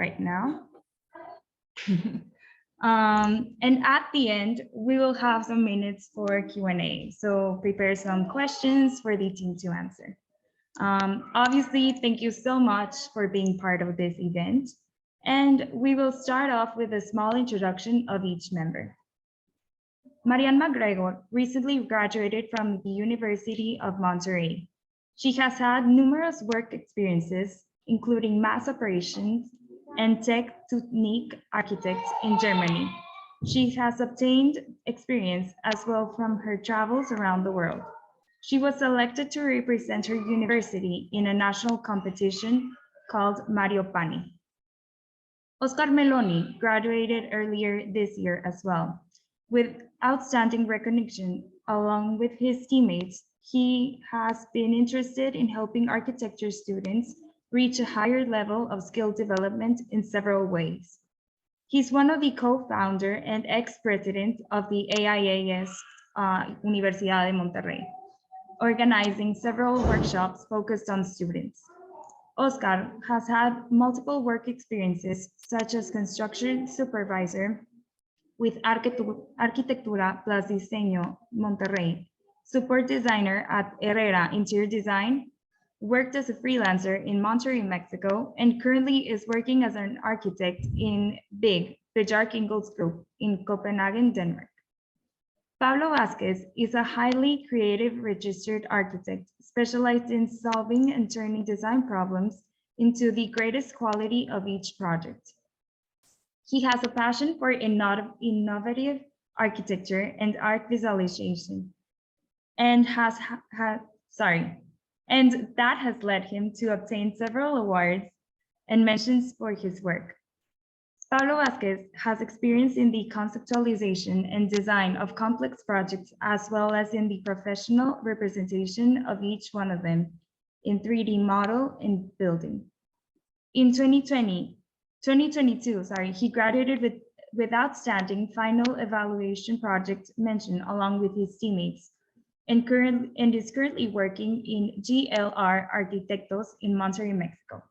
right now. And at the end, we will have some minutes for Q&A. So prepare some questions for the team to answer. Obviously, thank you so much for being part of this event. And we will start off with a small introduction of each member. Marianne McGregor recently graduated from the University of Monterrey. She has had numerous work experiences, including mass operations and Technik architects in Germany. She has obtained experience as well from her travels around the world. She was selected to represent her university in a national competition called Mario Pani. Oscar Meloni graduated earlier this year as well. With outstanding recognition along with his teammates, he has been interested in helping architecture students reach a higher level of skill development in several ways. He's one of the co-founder and ex-president of the AIAS Universidad de Monterrey, organizing several workshops focused on students. Oscar has had multiple work experiences, such as construction supervisor with Arquitectura plus Diseño Monterrey, support designer at Herrera Interior Design, worked as a freelancer in Monterrey, Mexico, and currently is working as an architect in BIG, Bjarke Ingels Group in Copenhagen, Denmark. Pablo Vázquez is a highly creative registered architect specialized in solving and turning design problems into the greatest quality of each project. He has a passion for innovative architecture and art visualization, and that has led him to obtain several awards and mentions for his work. Pablo Vázquez has experience in the conceptualization and design of complex projects, as well as in the professional representation of each one of them in 3D model and building. In 2022, he graduated with outstanding final evaluation project mention along with his teammates, and is currently working in GLR Arquitectos in Monterrey, Mexico.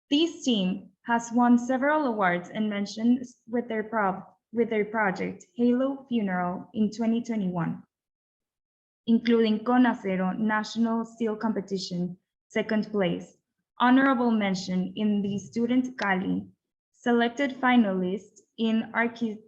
This team has won several awards and mentions with their project Halo Funeral in 2021, including Conacero National Steel Competition, second place, honorable mention in the Student Cali, selected finalist in Architizer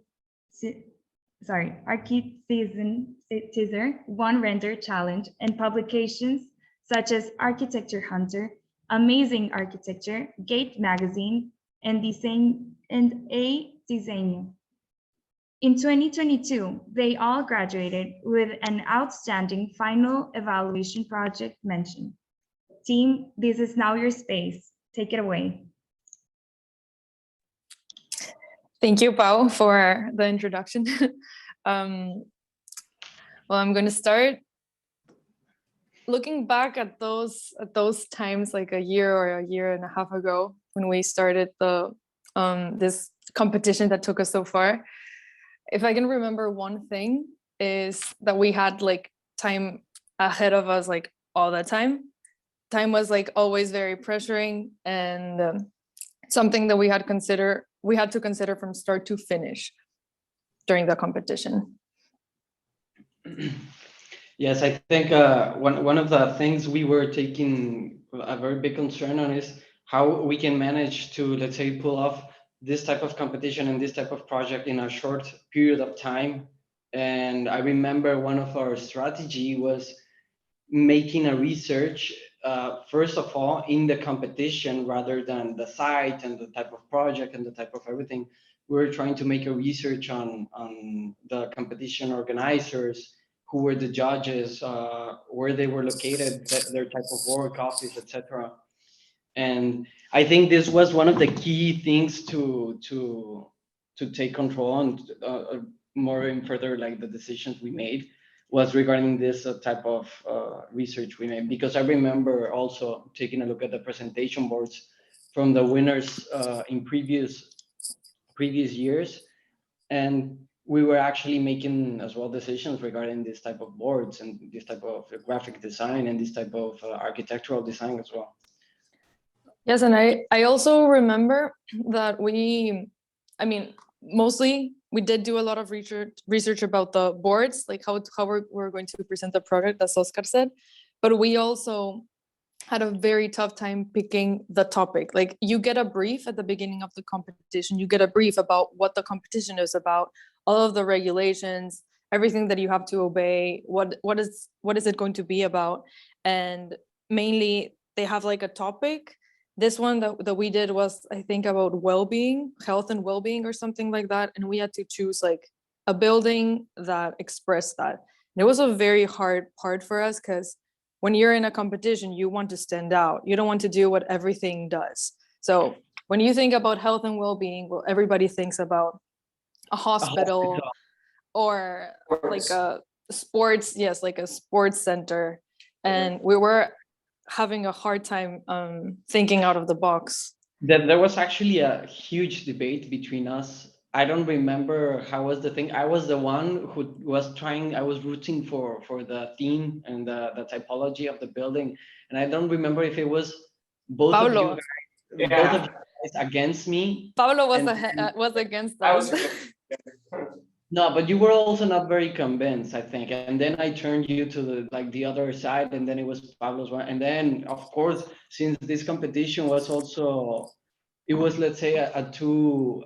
One Render Challenge, and publications such as Architecture Hunter, Amazing Architecture, Gate Magazine, and A Diseño. In 2022, they all graduated with an outstanding final evaluation project mention. Team, this is now your space. Take it away. Thank you, Pau, for the introduction. Well, I'm going to start looking back at those times, like a year or a year and a half ago, when we started this competition that took us so far. If I can remember one thing, is that we had like time ahead of us, like all the time. Time was like always very pressuring, and something that we had to consider from start to finish during the competition. Yes, I think one of the things we were taking a very big concern on is how we can manage to, let's say, pull off this type of competition and this type of project in a short period of time. And I remember one of our strategy was making a research, first of all, in the competition rather than the site and the type of project and the type of everything. We were trying to make a research on the competition organizers, who were the judges, where they were located, their type of work, office, etc. And I think this was one of the key things to take control and more in further, like the decisions we made was regarding this type of research we made. Because I remember also taking a look at the presentation boards from the winners in previous years, and we were actually making as well decisions regarding this type of boards and this type of graphic design and this type of architectural design as well. Yes, and I also remember that mostly we did do a lot of research about the boards, like how we're going to present the product, as Oscar said, but we also had a very tough time picking the topic. Like you get a brief at the beginning of the competition, you get a brief about what the competition is about, all of the regulations, everything that you have to obey, what is it going to be about, and mainly they have like a topic. This one that we did was, I think, about well-being, health and well-being or something like that, and we had to choose like a building that expressed that. And it was a very hard part for us because when you're in a competition, you want to stand out. You don't want to do what everything does. So when you think about health and well-being, well, everybody thinks about a hospital or like a sports, yes, like a sports center. And we were having a hard time thinking out of the box. There was actually a huge debate between us. I don't remember how was the thing. I was the one who was trying, I was rooting for the theme and the typology of the building. And I don't remember if it was both of you Pablo, guys, both of you guys against me. Pablo was and- was against I us. was No, but you were also not very convinced, I think. And then I turned you to the other side, and then it was Pablo's one. And then, of course, since this competition was also, it was, let's say, a two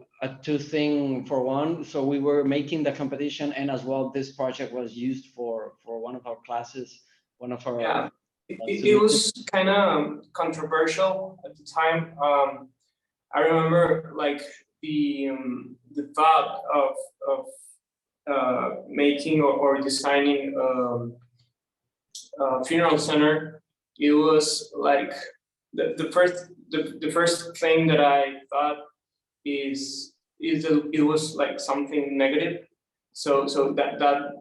thing for one. So we were making the competition, and as well, this project was used for one of our classes, one of our. Yeah. It was kind of controversial at the time. I remember like the thought of making or designing a funeral center. It was like the first thing that I thought is that it was like something negative. So that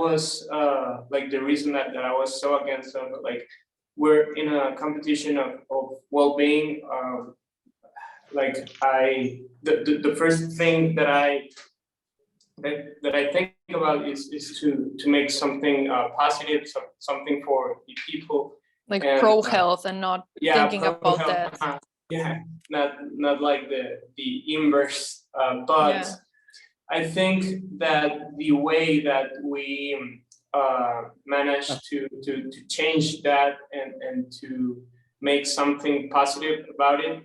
was like the reason that I was so against them. Like we're in a competition of well-being. Like the first thing that I think about is to make something positive, something for the people. Like And, pro health and not thinking pro about health, that. Yeah, not like the inverse. But Yeah. I think that the way that we managed to change that and to make something positive about it,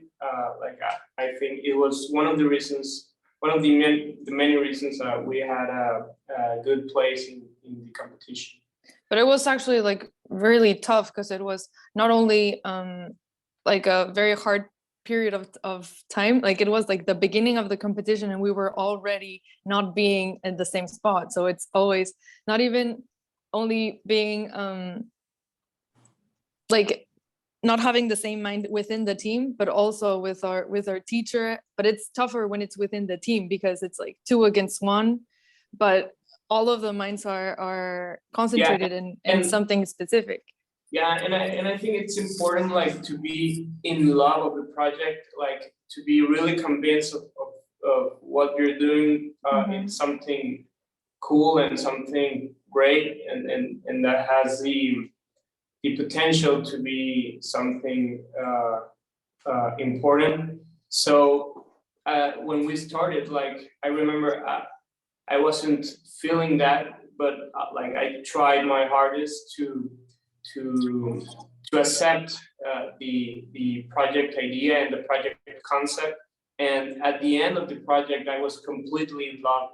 like I think it was one of the reasons, one of the many reasons we had a good place in the competition. But it was actually like really tough because it was not only like a very hard period of time, like it was like the beginning of the competition and we were already not being in the same spot. So it's always not even only being like not having the same mind within the team, but also with our teacher. But it's tougher when it's within the team because it's like 2 against 1, but all of the minds are concentrated in something specific. Yeah, and I think it's important like to be in love of the project, like to be really convinced of what you're doing. It's something cool and something great, and that has the potential to be something important. So when we started, like I remember I wasn't feeling that, but like I tried my hardest to accept the project idea and the project concept. And at the end of the project, I was completely in love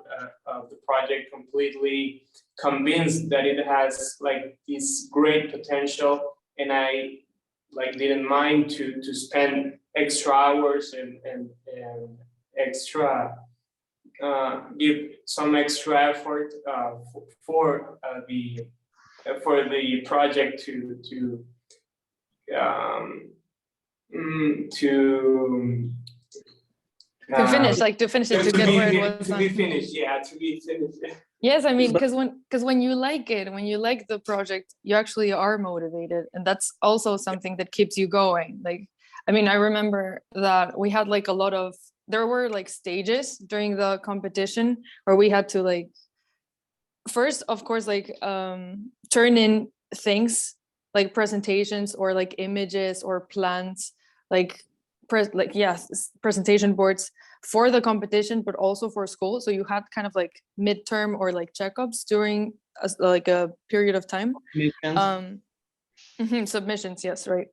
of the project, completely convinced that it has like this great potential. And I like didn't mind to spend extra hours and extra give some extra effort for the project to finish, like to finish it, to get where it was. To be finished, yeah, to be finished. Yes, I mean, because when you like it, when you like the project, you actually are motivated, and that's also something that keeps you going. Like, I mean, I remember that we had like there were like stages during the competition where we had to like first, of course, like turn in things like presentations or like images or plans, like presentation boards for the competition, but also for school. So you had kind of like midterm or like checkups during like a period of time. Submissions, yes, right.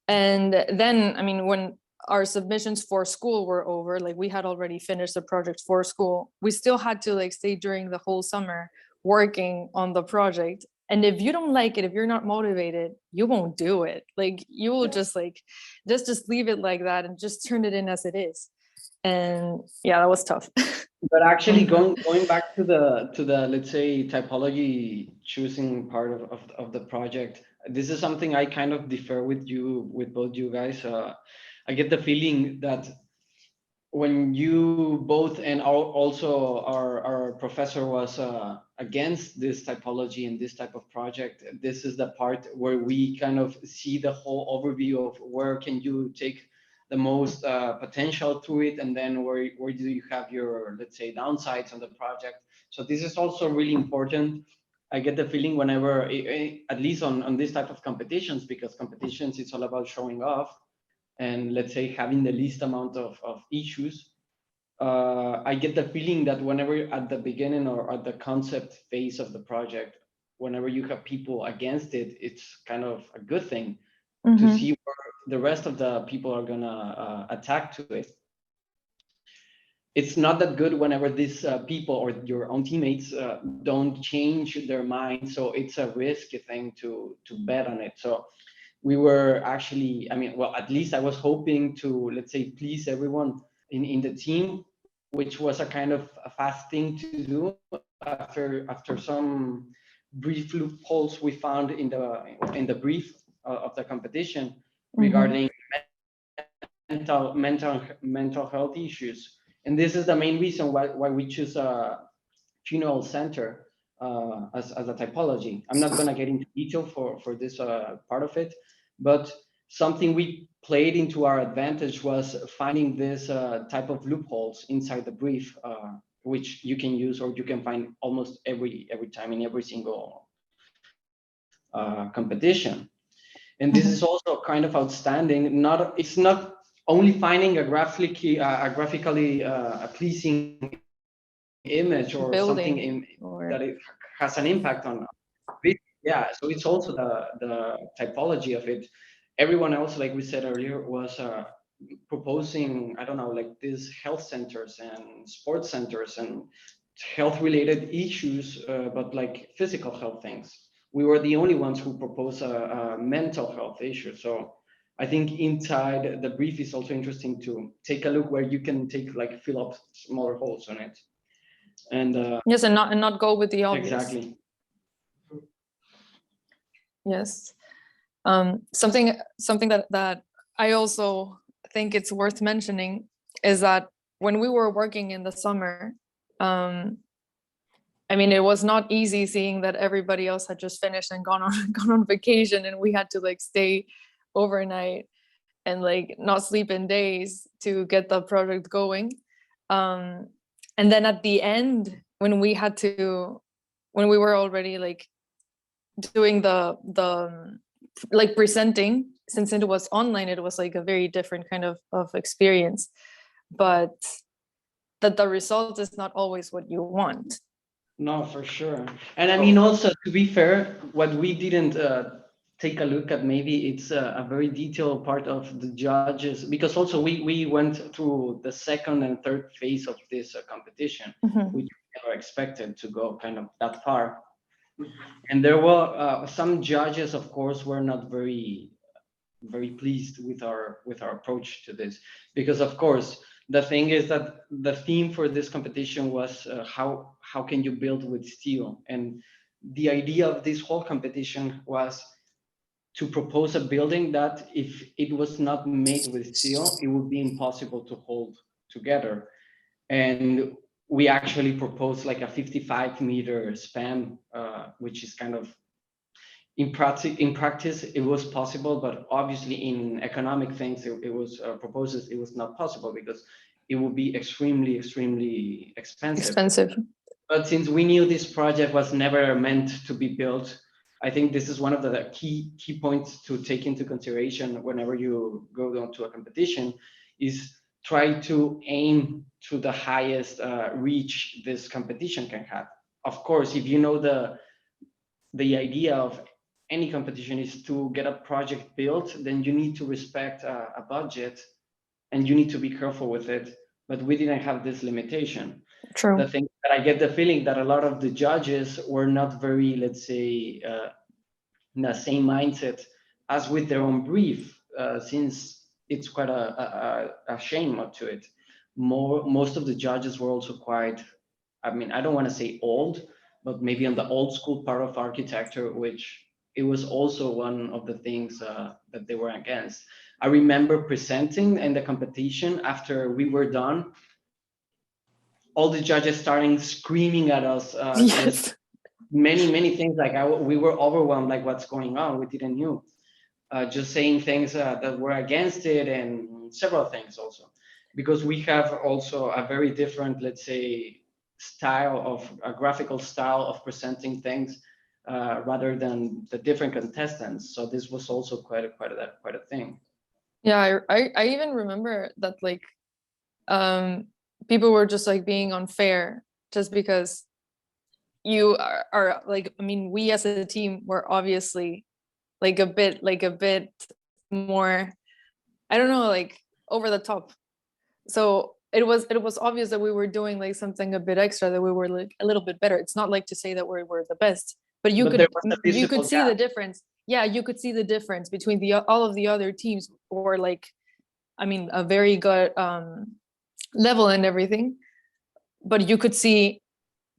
And then, I mean, when our submissions for school were over, like we had already finished the project for school, we still had to like stay during the whole summer working on the project. And if you don't like it, if you're not motivated, you won't do it. Like you will just like just leave it like that and just turn it in as it is. And yeah, that was tough. But actually, going back to the let's say typology choosing part of the project, this is something I kind of differ with both you guys. I get the feeling that when you both and also our professor was against this typology and this type of project, this is the part where we kind of see the whole overview of where can you take the most potential to it, and then where do you have your, let's say, downsides on the project. So this is also really important. I get the feeling whenever, at least on this type of competitions, because competitions, it's all about showing off and let's say having the least amount of issues. I get the feeling that whenever at the beginning or at the concept phase of the project, whenever you have people against it, it's kind of a good thing to see where the rest of the people are gonna attack to it. It's not that good whenever these people or your own teammates don't change their mind. So it's a risky thing to bet on it. So we were actually, I mean, well, at least I was hoping to, let's say, please everyone in the team, which was a kind of a fast thing to do after some brief loopholes we found in the brief of the competition regarding mental health issues. And this is the main reason why we choose a funeral center as a typology. I'm not going to get into detail for this part of it, but something we played into our advantage was finding this type of loopholes inside the brief, which you can use or you can find almost every time in every single competition. And this is also kind of outstanding. It's not only finding a graphically pleasing image or building that it has an impact on it. Yeah, so it's also the typology of it. Everyone else, like we said earlier, was proposing, I don't know, like these health centers and sports centers and health related issues, but like physical health things. We were the only ones who proposed a mental health issue. So I think inside the brief is also interesting to take a look where you can fill up smaller holes on it. And yes, and not go with the obvious. Exactly. Yes. Something that I also think it's worth mentioning is that when we were working in the summer, I mean, it was not easy seeing that everybody else had just finished and gone on vacation, and we had to like stay overnight and like not sleep in days to get the project going. And then at the end, when we were already like doing the like presenting, since it was online, it was like a very different kind of experience, but that the result is not always what you want. No, for sure. And I mean, also, to be fair, what we didn't take a look at, maybe it's a very detailed part of the judges, because also we went through the second and third phase of this competition, which we never expected to go kind of that far. And there were some judges, of course, were not very pleased with our approach to this, because of course the thing is that the theme for this competition was how can you build with steel, and the idea of this whole competition was to propose a building that if it was not made with steel, it would be impossible to hold together. And we actually proposed like a 55-meter span, which is kind of in practice it was possible, but obviously in economic things it was proposed it was not possible because it would be extremely expensive. But since we knew this project was never meant to be built, I think this is one of the key points to take into consideration whenever you go down to a competition, is try to aim to the highest reach this competition can have. Of course, if you know the idea of any competition is to get a project built, then you need to respect a budget and you need to be careful with it. But we didn't have this limitation. True. The thing that I get the feeling that a lot of the judges were not very, let's say, in the same mindset as with their own brief, since it's quite a shame to it. Most of the judges were also quite, I mean, I don't want to say old, but maybe on the old school part of architecture, which it was also one of the things that they were against. I remember presenting in the competition after we were done, all the judges starting screaming at us, Yes. just many things, like we were overwhelmed, like what's going on, we didn't know. Just saying things that were against it, and several things also. Because we have also a very different, let's say, a graphical style of presenting things, rather than the different contestants. So this was also quite a thing. Yeah, I even remember that like people were just like being unfair just because you are like, I mean, we as a team were obviously like a bit more, I don't know, like over the top. So it was obvious that we were doing like something a bit extra, that we were like a little bit better. It's not like to say that we were the best, but you There could was a visible see gap. the difference. Yeah, you could see the difference between all of the other teams, or like, I mean, a very good level and everything, but you could see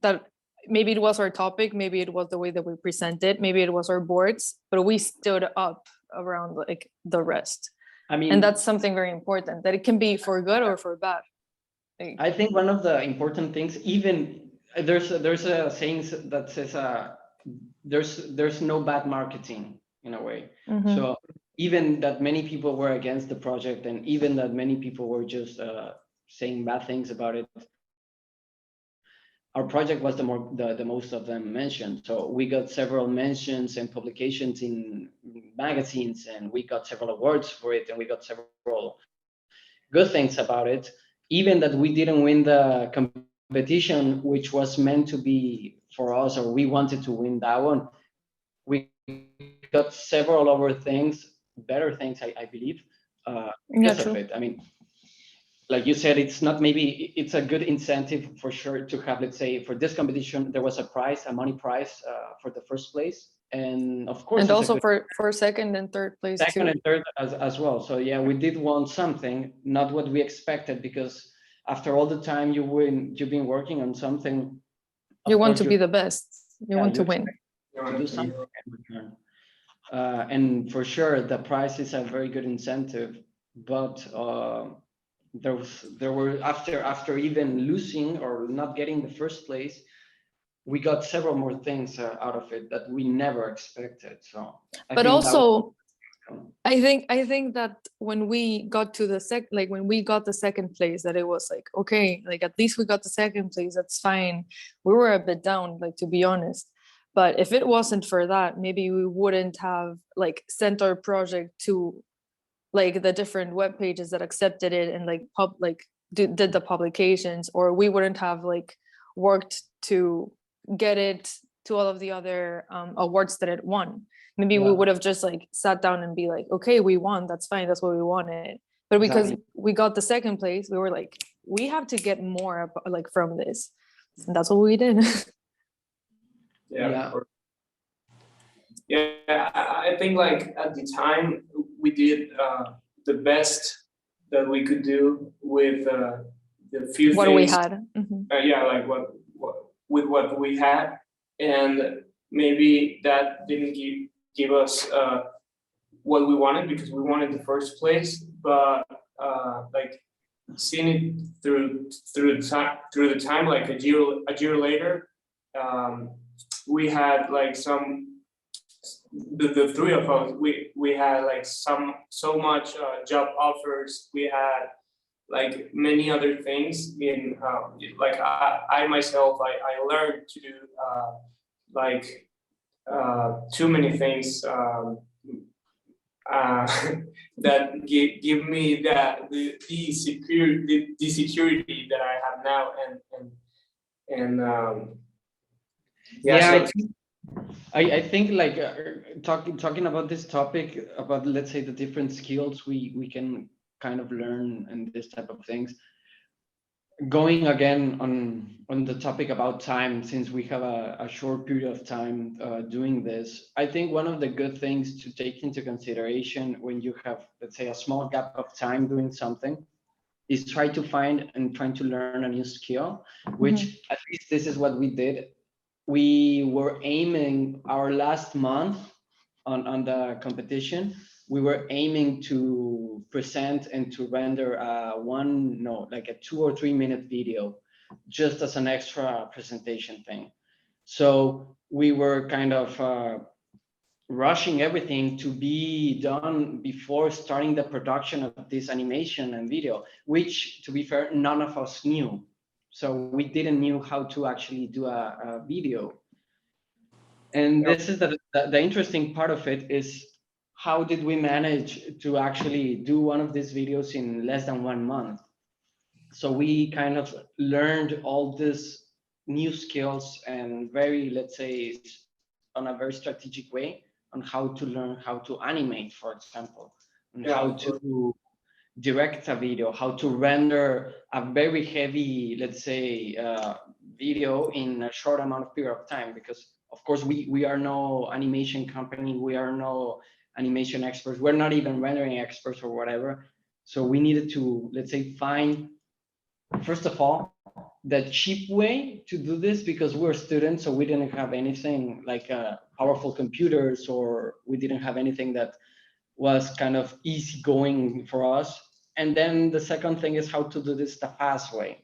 that maybe it was our topic, maybe it was the way that we presented, maybe it was our boards, but we stood up around like the rest. I mean, And that's something very important, that it can be for good or for bad. Like, I think one of the important things, even there's a saying that says there's no bad marketing in a way. mhm. So even that many people were against the project, and even that many people were just saying bad things about it, our project was the most of them mentioned. So we got several mentions and publications in magazines, and we got several awards for it, and we got several good things about it. Even that we didn't win the competition, which was meant to be for us, or we wanted to win that one, we got several other things, better things, I believe, Yeah, because of true. it. I mean, like you said, it's not, maybe it's a good incentive for sure to have, let's say, for this competition, there was a prize, a money prize for the first place. And of course, And it's a also good for second and third place second too. and third as well. So yeah, we did want something, not what we expected, because after all the time you've been working on something, of You want course to be the best. You yeah, want you to win. expect to do something in return. And for sure, the prize is a very good incentive, but there were after even losing or not getting the first place, we got several more things out of it that we never expected. So I But think that also, was, I think that when we got to the when we got the second place, that it was like, okay, like at least we got the second place, that's fine. We were a bit down, like, to be honest. But if it wasn't for that, maybe we wouldn't have like sent our project to like the different web pages that accepted it and like did the publications, or we wouldn't have like worked to get it to all of the other awards that it won. Maybe we Yeah. would have just like sat down and be like, okay, we won, that's fine, that's what we wanted. But because Exactly. we got the second place, we were like, we have to get more like from this, and that's what we did. Yeah. Yeah, I think like at the time we did the best that we could do with the few What things. we had. Mhm. Yeah, like with what we had, and maybe that didn't give us what we wanted, because we wanted the first place, but like seeing it through the time, like a year later, we had like the three of us, we had like so much job offers. We had like many other things in like I myself, I learned to do like too many things that give me the security that I have now, and Yeah, so I think like talking about this topic about, let's say, the different skills we can kind of learn and this type of things. Going again on the topic about time, since we have a short period of time doing this, I think one of the good things to take into consideration when you have, let's say, a small gap of time doing something is try to find and trying to learn a new skill, which at least this is what we did. We were aiming our last month on the competition. We were aiming to present and to render like a 2 or 3 minute video, just as an extra presentation thing. So we were kind of rushing everything to be done before starting the production of this animation and video, which, to be fair, none of us knew. So we didn't knew how to actually do a video. And this is the interesting part of it, is how did we manage to actually do one of these videos in less than 1 month? So we kind of learned all these new skills and very, let's say, on a very strategic way on how to learn how to animate, for example, and how to direct a video, how to render a very heavy, let's say, video in a short amount of period of time. Because of course we are no animation company, we are no animation experts, we're not even rendering experts or whatever. So we needed to, let's say, find, first of all, the cheap way to do this, because we're students, so we didn't have anything like powerful computers, or we didn't have anything that was kind of easy going for us. And then the second thing is how to do this the fast way,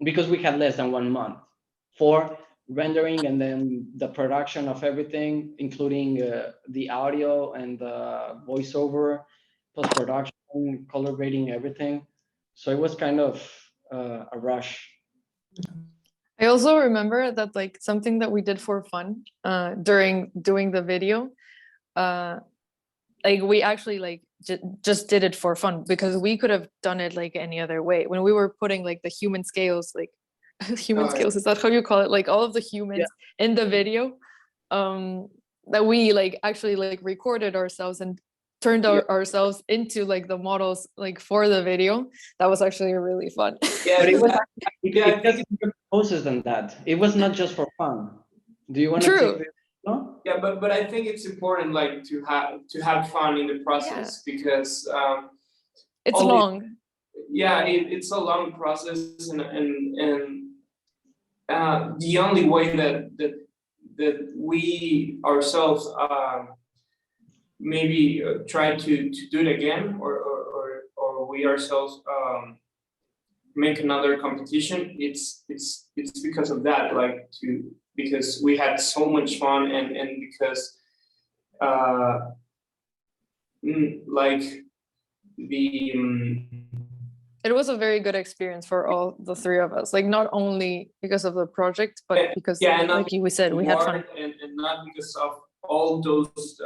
because we had less than 1 month for rendering and then the production of everything, including the audio and the voiceover, post-production, color grading, everything. So it was kind of a rush. I also remember that like something that we did for fun during doing the video, like we actually like just did it for fun, because we could have done it like any other way. When we were putting like the human scales, like human scales, is that how you call it? Like all of the humans in the video, that we like actually like recorded ourselves and turned ourselves into like the models like for the video. That was actually really fun. Yeah, but it was it does more process than that. It was not just for fun. Do you want to take this? No? Yeah, but I think it's important like to have fun in the process, because it's long. It's a long process, and the only way that we ourselves maybe try to do it again, or we ourselves make another competition, it's because of that, like because we had so much fun, and because like it was a very good experience for all the three of us, like not only because of the project, but because like we said, we had fun, and not because of all those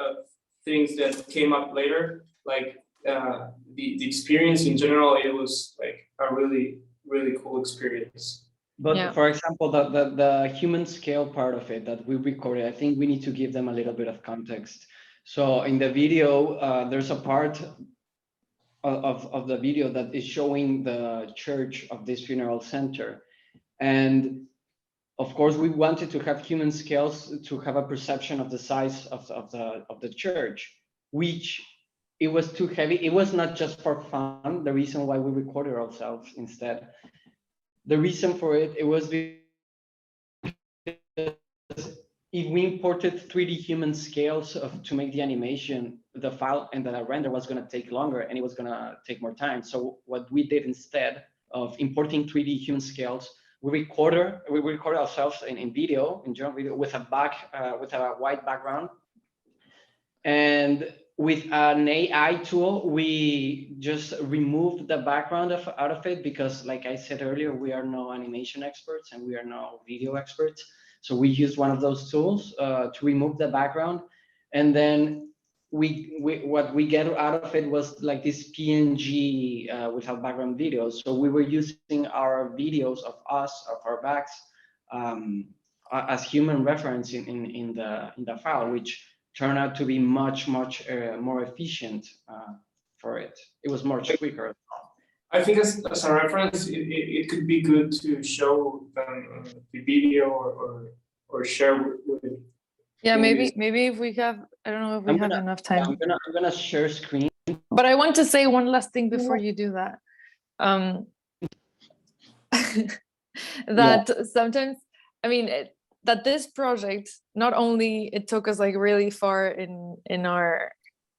things that came up later, like the experience in general. It was like a really cool experience. But for example, the human scale part of it that we recorded, I think we need to give them a little bit of context. So in the video, there's a part of the video that is showing the church of this funeral center. And of course, we wanted to have human scales to have a perception of the size of the church, which it was too heavy. It was not just for fun, the reason why we recorded ourselves instead. The reason for it was because if we imported 3D human scales to make the animation, the file and the render was going to take longer and it was going to take more time. So what we did instead of importing 3D human scales, we record ourselves in video, in general video, with a white background. And with an AI tool, we just removed the background out of it, because like I said earlier, we are no animation experts and we are no video experts. So we used one of those tools to remove the background, and then what we get out of it was like this PNG without background videos. So we were using our videos of us, of our backs, as human reference in the file, which turned out to be much more efficient for it. It was much quicker. I think as a reference, it could be good to show them the video or share with. Yeah, movies. maybe if we have, I don't know if we I'm have gonna- enough Yeah, time. I'm gonna share screen. But I want to say one last thing before you do that. That sometimes, I mean, that this project, not only it took us like really far in our,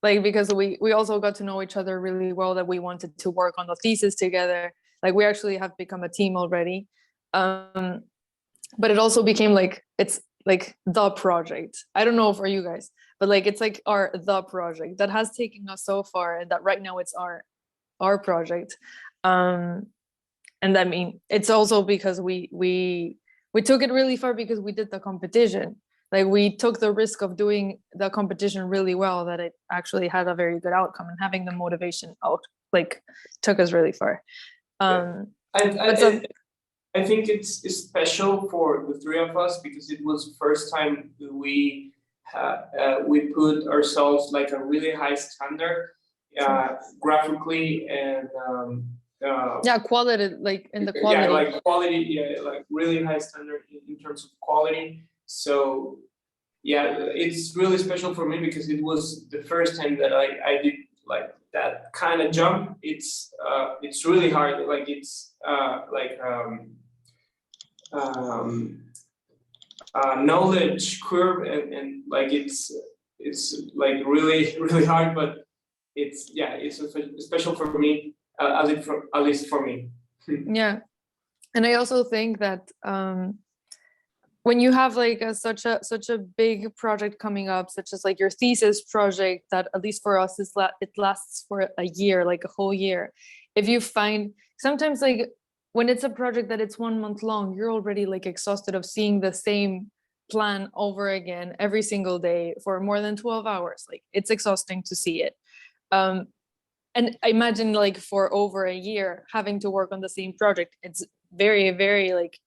like, because we also got to know each other really well, that we wanted to work on the thesis together. Like we actually have become a team already. But it also became like, it's like the project. I don't know for you guys, but like, it's like the project that has taken us so far, and that right now it's our project. And I mean, it's also because we took it really far because we did the competition. Like we took the risk of doing the competition really well, that it actually had a very good outcome, and having the motivation out like took us really far. I think it's special for the three of us because it was the first time we put ourselves like a really high standard graphically and yeah, quality, like in the quality. Yeah, like quality, yeah, like really high standard in terms of quality. So yeah, it's really special for me because it was the first time that I did like that kind of jump. It's really hard. Like it's knowledge curve and like it's like really hard, but it's special for me, at least for me. Yeah, and I also think that when you have like such a big project coming up, such as like your thesis project, that at least for us it lasts for a year, like a whole year. If you find sometimes like when it's a project that it's 1 month long, you're already like exhausted of seeing the same plan over again every single day for more than 12 hours. Like it's exhausting to see it. And I imagine like for over a year having to work on the same project, it's very like,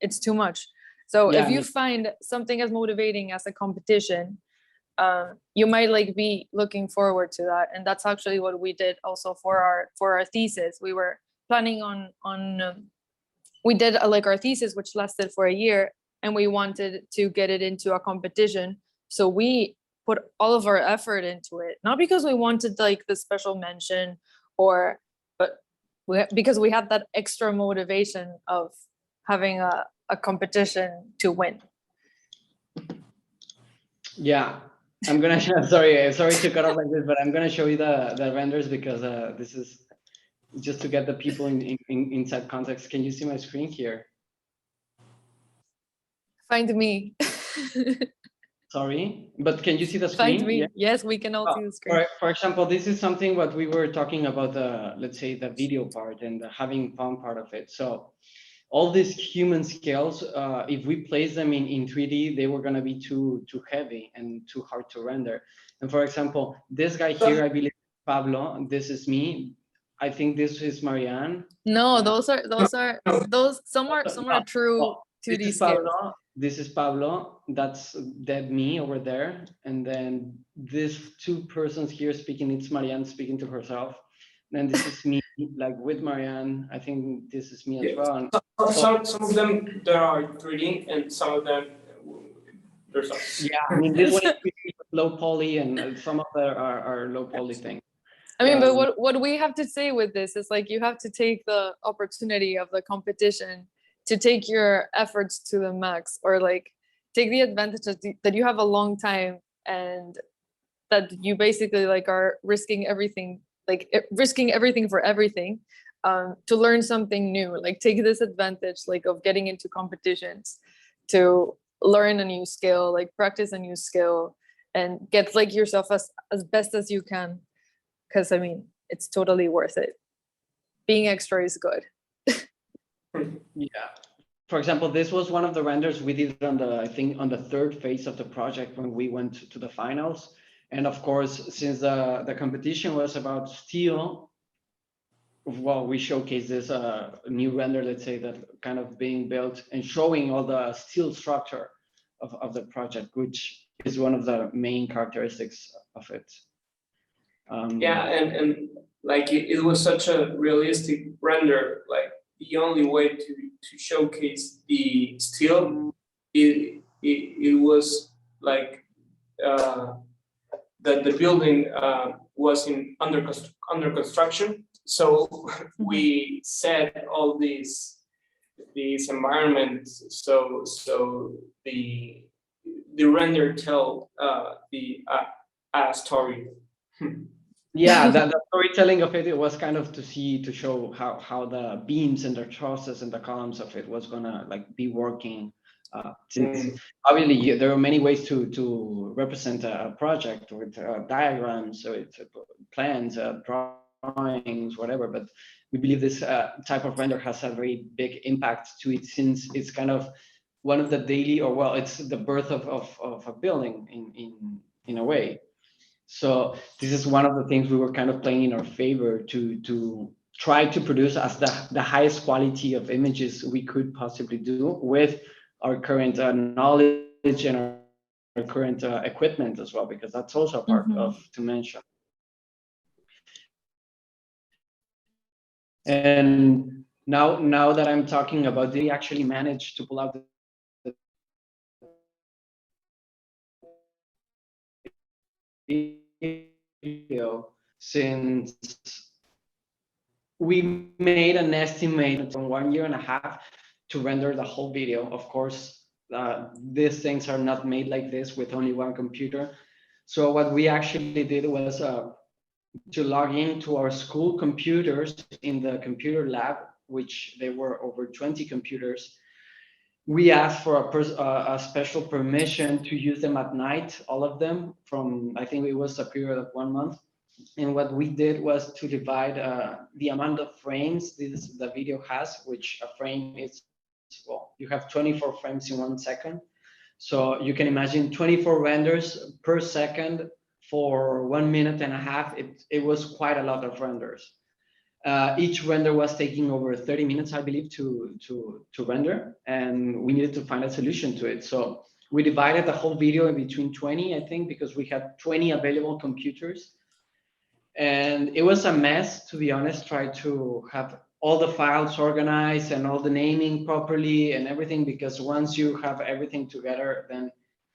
it's too much. So Yeah, if you find something as motivating as a competition, you might like be looking forward to that. And that's actually what we did also for our thesis. We were planning on we did like our thesis, which lasted for a year, and we wanted to get it into a competition. So we put all of our effort into it, not because we wanted like the special mention but because we had that extra motivation of having a competition to win. Yeah, I'm gonna sorry to cut off like this, but I'm gonna show you the renders because this is just to get the people inside context. Can you see my screen here? Find me. Sorry, but can you see the screen? Find me. Yeah. Yes, we can all see the screen. For example, this is something what we were talking about, let's say the video part and the having fun part of it. So all these human scales, if we place them in 3D, they were gonna be too heavy and too hard to render. And for example, this guy here, I believe Pablo, and this is me. I think this is Marianne. No, those some are true 2D This is scales. Pablo. This is Pablo. That's dead me over there. And then these two persons here speaking, it's Marianne speaking to herself. Then this is me, like with Marianne. I think this is me as well. And some of them there are 3D, and some of them there's not. yeah, I mean this one is low poly, and some of them are low poly things. I mean, but what we have to say with this is like you have to take the opportunity of the competition to take your efforts to the max, or like take the advantage that you have a long time, and that you basically like are risking everything, like risking everything for everything, to learn something new. Like take this advantage like of getting into competitions to learn a new skill, like practice a new skill, and get like yourself as best as you can. Because I mean, it's totally worth it. Being extra is good. Yeah. for example, this was one of the renders we did on the, I think, on the third phase of the project when we went to the finals. And of course, since the competition was about steel, well, we showcased this new render, let's say, that kind of being built and showing all the steel structure of the project, which is one of the main characteristics of it. Yeah, and like it was such a realistic render. Like the only way to showcase the steel, it was like that the building was under construction. So we set all these environments so the render tell the story. Yeah, the storytelling of it was kind of to show how the beams and the trusses and the columns of it was gonna like be working. Since obviously there are many ways to represent a project with diagrams, so it's plans, drawings, whatever. But we believe this type of render has a very big impact to it, since it's kind of one of the daily, or well, it's the birth of a building in a way. So this is one of the things we were kind of playing in our favor to try to produce as the highest quality of images we could possibly do with our current knowledge and our current equipment as well, because that's also a part of to mention. And now that I'm talking about, they actually managed to pull out the video, since we made an estimate from 1.5 years to render the whole video. Of course, these things are not made like this with only one computer. So what we actually did was to log into our school computers in the computer lab, which there were over 20 computers. We asked for a special permission to use them at night, all of them, from, I think it was a period of 1 month. And what we did was to divide the amount of frames the video has, which a frame is, well, you have 24 frames in 1 second. So you can imagine 24 renders per second for 1.5 minutes. It was quite a lot of renders. Each render was taking over 30 minutes, I believe, to render, and we needed to find a solution to it. So we divided the whole video in between 20, I think, because we had 20 available computers. And it was a mess, to be honest, try to have all the files organized and all the naming properly and everything, because once you have everything together, then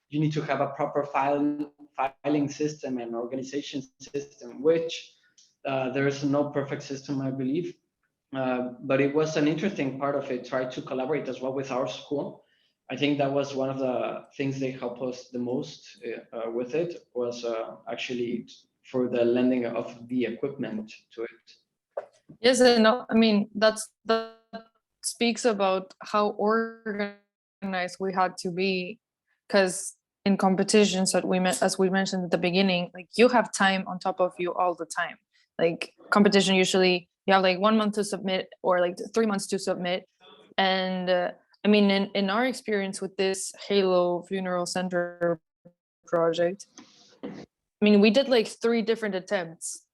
you need to have a proper filing system and organization system, which there is no perfect system, I believe. But it was an interesting part of it, try to collaborate as well with our school. I think that was one of the things they helped us the most with it, was actually for the lending of the equipment to it. Yes, and I mean that speaks about how organized we had to be, because in competitions that as we mentioned at the beginning, like you have time on top of you all the time. Like competition, usually you have like 1 month to submit or like 3 months to submit. And I mean, in our experience with this Halo Funeral Center project, I mean, we did like 3 different attempts,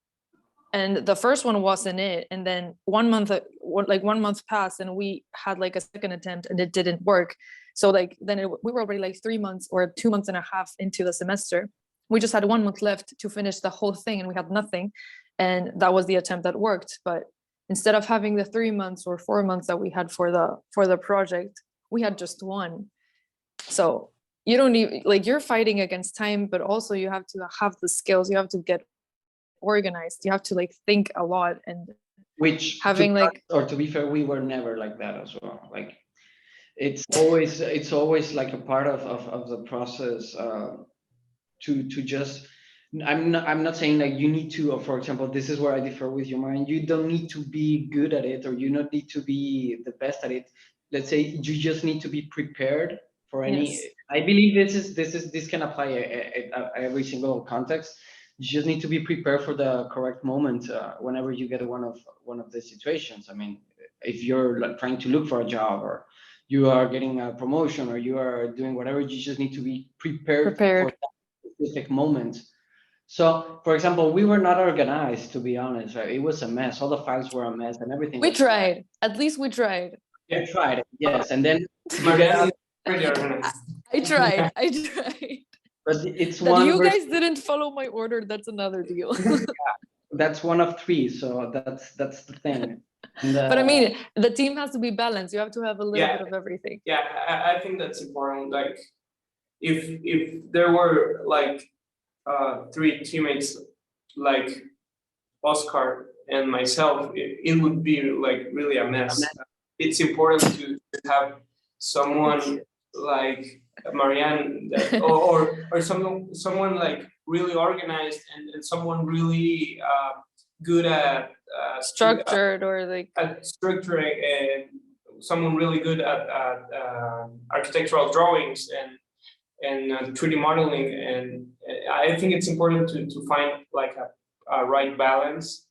and the first one wasn't it. And then 1 month, like 1 month passed, and we had like a second attempt, and it didn't work. So like then we were already like 3 months or 2.5 months into the semester. We just had 1 month left to finish the whole thing, and we had nothing. And that was the attempt that worked. But instead of having the 3 months or 4 months that we had for the project, we had just 1. So you don't need, like, you're fighting against time, but also you have to have the skills, you have to get organized, you have to like think a lot. And which having like, or to be fair, we were never like that as well. Like it's always like a part of the process to just, I'm not saying that you need to, for example, this is where I differ with you, Marian. You don't need to be good at it, or you don't need to be the best at it. Let's say you just need to be prepared for any. yes. I believe this can apply at every single context. You just need to be prepared for the correct moment whenever you get one of these situations. I mean, if you're like trying to look for a job, or you are getting a promotion or you are doing whatever. You just need to be prepared for Prepared. that specific moment. So, for example, we were not organized, to be honest, right? It was a mess. All the files were a mess and everything. We was tried. At least we tried. We tried it, yes. And then you get Mariana out, is pretty organized. I tried. I tried. but it's That one you versus, guys didn't follow my order, that's another deal. that's one of three. So that's the thing. And, But I mean, the team has to be balanced. You have to have a little Yeah. bit of everything. Yeah, I think that's important. Like, if there were like three teammates, like Oscar and myself, it would be like really a mess. It's important to have someone like Marianne that, or someone like really organized and someone really good at Structured or like, at structuring and someone really good at architectural drawings and 3D modeling. And I think it's important to find like a right balance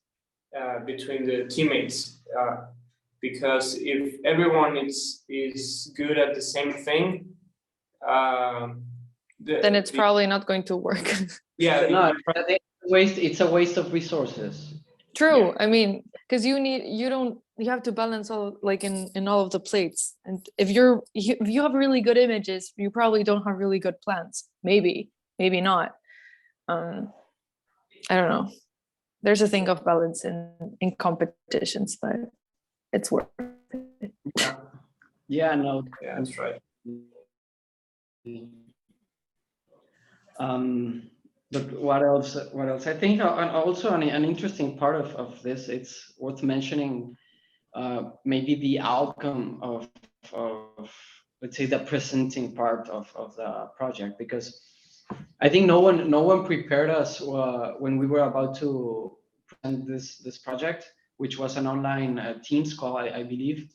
between the teammates, because if everyone is good at the same thing, then it's probably not going to work. yeah, no, it's a waste of resources. True. I mean, because you have to balance all like in all of the plates. And if you have really good images, you probably don't have really good plans. Maybe not. I don't know. There's a thing of balance in competitions, but it's worth it. Yeah, no. yeah, that's right. But what else? What else? I think, and also an interesting part of this, it's worth mentioning, maybe the outcome of let's say the presenting part of the project, because I think no one prepared us when we were about to present this project, which was an online Teams call, I believe.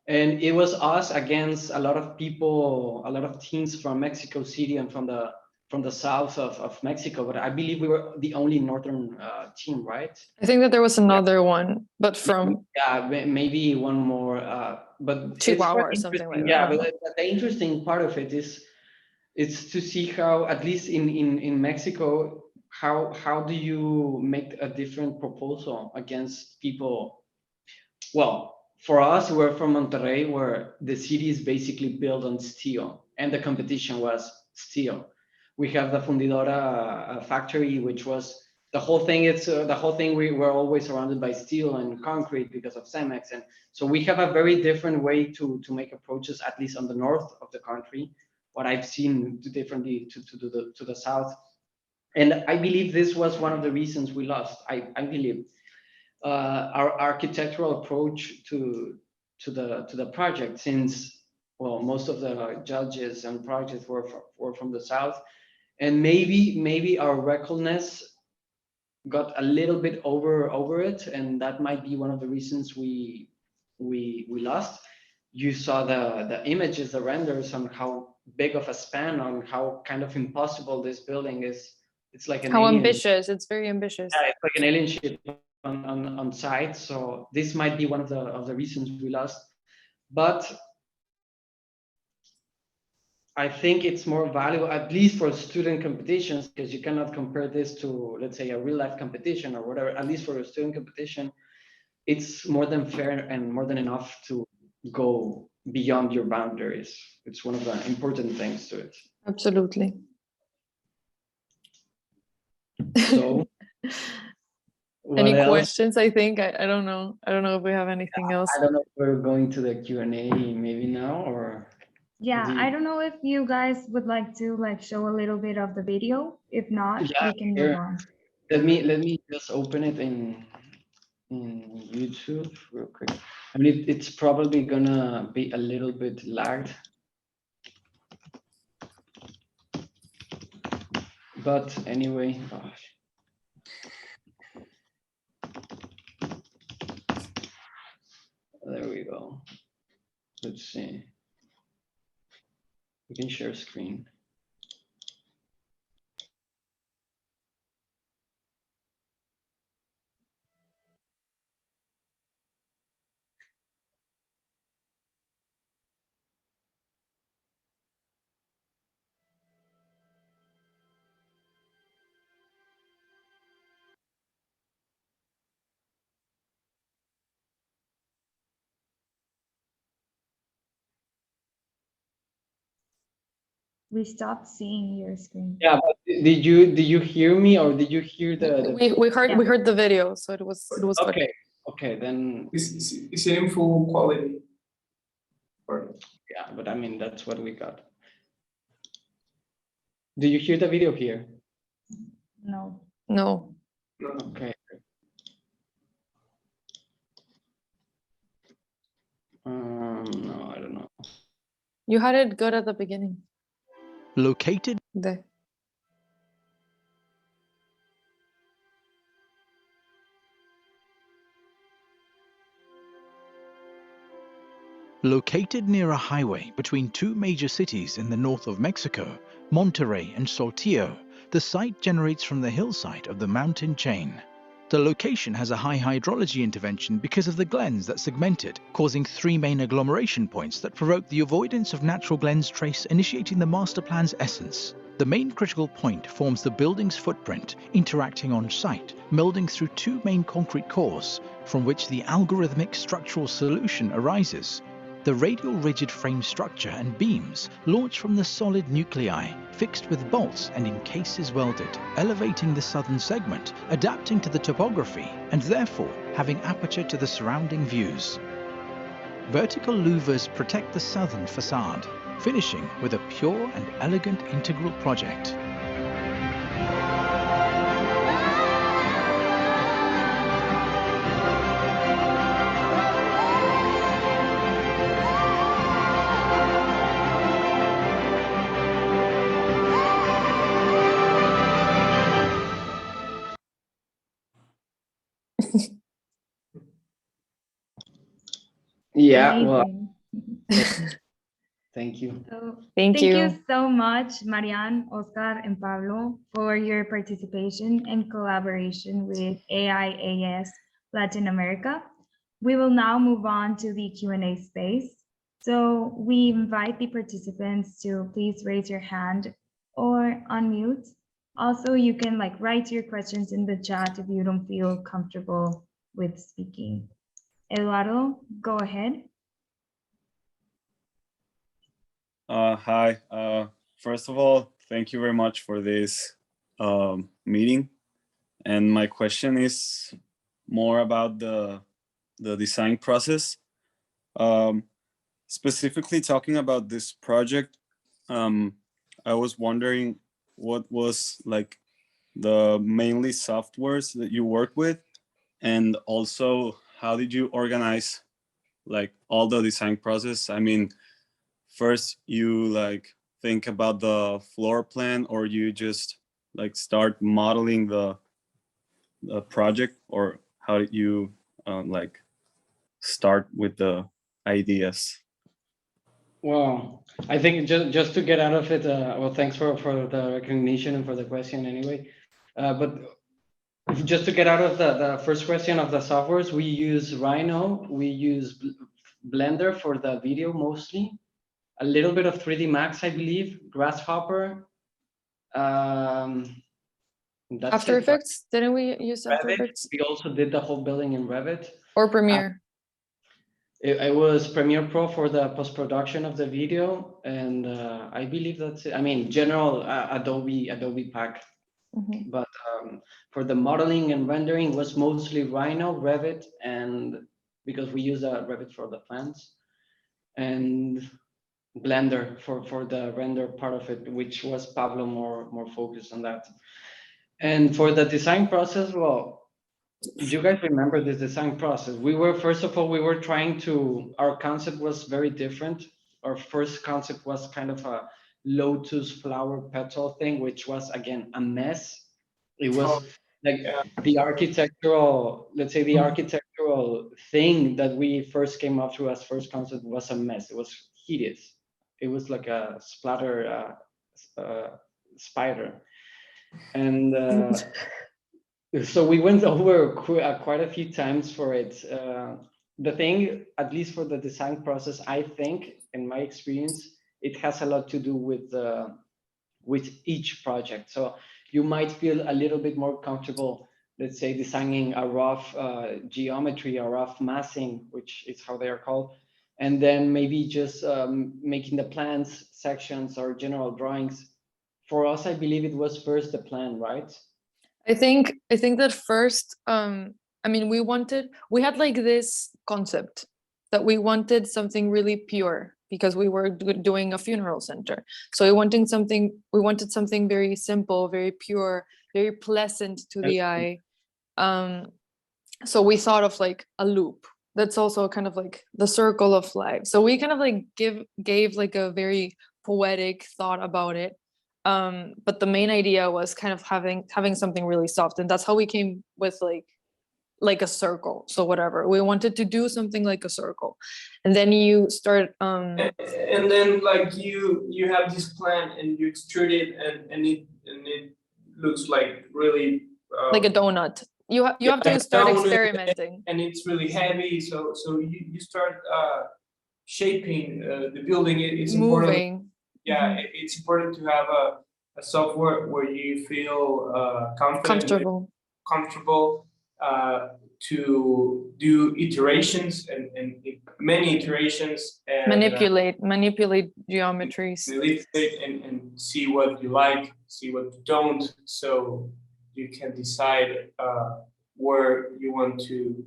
And it was us against a lot of people, a lot of teams from Mexico City and from the south of Mexico. But I believe we were the only northern team, right? I think that there was another one, but from Yeah, maybe one more. But Chihuahua quite or something like interesting. that. Yeah, but the interesting part of it is it's to see how, at least in Mexico, how do you make a different proposal against people? Well, for us, we're from Monterrey, where the city is basically built on steel, and the competition was steel. We have the Fundidora factory, which was the whole thing. It's the whole thing. We were always surrounded by steel and concrete because of Cemex, and so we have a very different way to make approaches, at least on the north of the country. What I've seen differently to the south, and I believe this was one of the reasons we lost. I believe our architectural approach to the project, since well, most of the judges and projects were from the south, and maybe our recklessness got a little bit over it, and that might be one of the reasons we lost. You saw the images, the renders on how big of a span, on how kind of impossible this building is. It's like an How alien. ambitious. It's very ambitious. Yeah, it's like an alien ship on site. So this might be one of the reasons we lost. But I think it's more valuable, at least for student competitions, because you cannot compare this to, let's say, a real life competition or whatever. At least for a student competition, it's more than fair and more than enough to go beyond your boundaries. It's one of the important things to it. Absolutely. So Any what else? questions? I think I don't know. I don't know if we have anything else. I don't know if we're going to the Q&A maybe now, or Yeah, Do you- I don't know if you guys would like to like show a little bit of the video. If not, Yeah, we can sure. move on. let me just open it in YouTube real quick. I mean, it's probably gonna be a little bit lagged, but anyway, gosh. There we go. Let's see. We can share screen. We stopped seeing your screen. Yeah, but did you hear me or did you hear the We heard Yeah. we heard the video, so it was good. okay, then Is it in full quality? Or yeah, but I mean that's what we got. Do you hear the video here? No. No. no? Okay. No, I don't know. You had it good at the beginning. Located There. Located near a highway between two major cities in the north of Mexico, Monterrey and Saltillo, the site generates from the hillside of the mountain chain. The location has a high hydrology intervention because of the glens that segment it, causing three main agglomeration points that provoke the avoidance of natural glens trace, initiating the master plan's essence. The main critical point forms the building's footprint, interacting on site, melding through two main concrete cores, from which the algorithmic structural solution arises. The radial rigid frame structure and beams launch from the solid nuclei, fixed with bolts and in cases welded, elevating the southern segment, adapting to the topography, and therefore having aperture to the surrounding views. Vertical louvers protect the southern facade, finishing with a pure and elegant integral project. Yeah, well, Amazing. thank you. So Thank you you. so much, Marian, Oscar, and Pablo, for your participation and collaboration with AIAS Latin America. We will now move on to the Q&A space. So we invite the participants to please raise your hand or unmute. Also, you can write your questions in the chat if you don't feel comfortable with speaking. Eduardo, go ahead. Hi. First of all, thank you very much for this meeting. And my question is more about the design process. Specifically talking about this project, I was wondering what was like the mainly softwares that you work with, and also how did you organize like all the design process? I mean, first you like think about the floor plan, or you just like start modeling the project, or how did you like start with the ideas? Well, I think just to get out of it, well, thanks for the recognition and for the question anyway. But just to get out of the first question of the softwares, we use Rhino, we use Blender for the video mostly, a little bit of 3D Max, I believe, Grasshopper. That's After it. Effects? Didn't we use After Revit. Effects? We also did the whole building in Revit. Or Premiere? It was Premiere Pro for the post-production of the video, and I believe that's it. I mean, general Adobe Pack, Mhm. but for the modeling and rendering was mostly Rhino, Revit, and because we use Revit for the plans, and Blender for the render part of it, which was Pablo more focused on that. And for the design process, well, do you guys remember this design process? First of all, we were trying to, our concept was very different. Our first concept was kind of a lotus flower petal thing, which was again a mess. It was like the architectural, let's say the architectural thing that we first came up to as first concept was a mess. It was hideous. It was like a splatter spider. And so we went over quite a few times for it. The thing, at least for the design process, I think, in my experience, it has a lot to do with each project. So you might feel a little bit more comfortable, let's say, designing a rough geometry, a rough massing, which is how they are called, and then maybe just making the plans sections or general drawings. For us, I believe it was first the plan, right? I think that first, I mean, we had like this concept that we wanted something really pure because we were doing a funeral center. So we wanted something very simple, very pure, very pleasant to the eye. So we thought of like a loop. That's also kind of like the circle of life. So we kind of like gave like a very poetic thought about it. But the main idea was kind of having something really soft, and that's how we came with like a circle. So whatever, we wanted to do something like a circle, and then you start And then like you have this plan and you extrude it and it looks like really like a donut. You have like to a start donut, experimenting. and it's really heavy. So you start shaping the building. It's important. Moving. Yeah, it's important to have a software where you feel confident, comfortable to do iterations and many iterations and manipulate geometries. and see what you like, see what you don't, so you can decide where you want to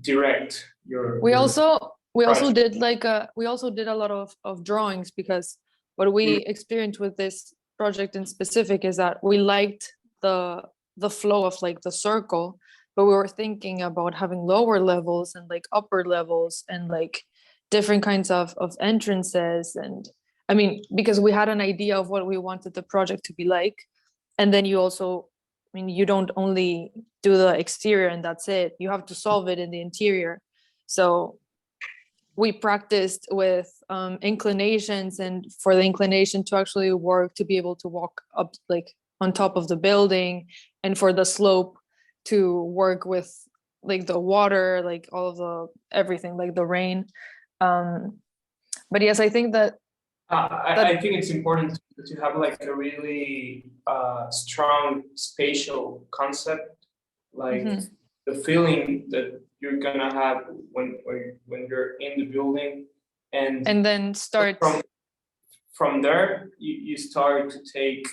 direct your. We also did a lot of drawings, because what we experienced with this project in specific is that we liked the flow of like the circle, but we were thinking about having lower levels and like upper levels and like different kinds of entrances. And I mean, because we had an idea of what we wanted the project to be like, and then you also, I mean, you don't only do the exterior and that's it, you have to solve it in the interior. So we practiced with inclinations, and for the inclination to actually work, to be able to walk up like on top of the building, and for the slope to work with like the water, like all of the everything, like the rain. But yes, I think that I think it's important to have like a really strong spatial concept, like the feeling that you're gonna have when you're in the building, and then start from there you start to take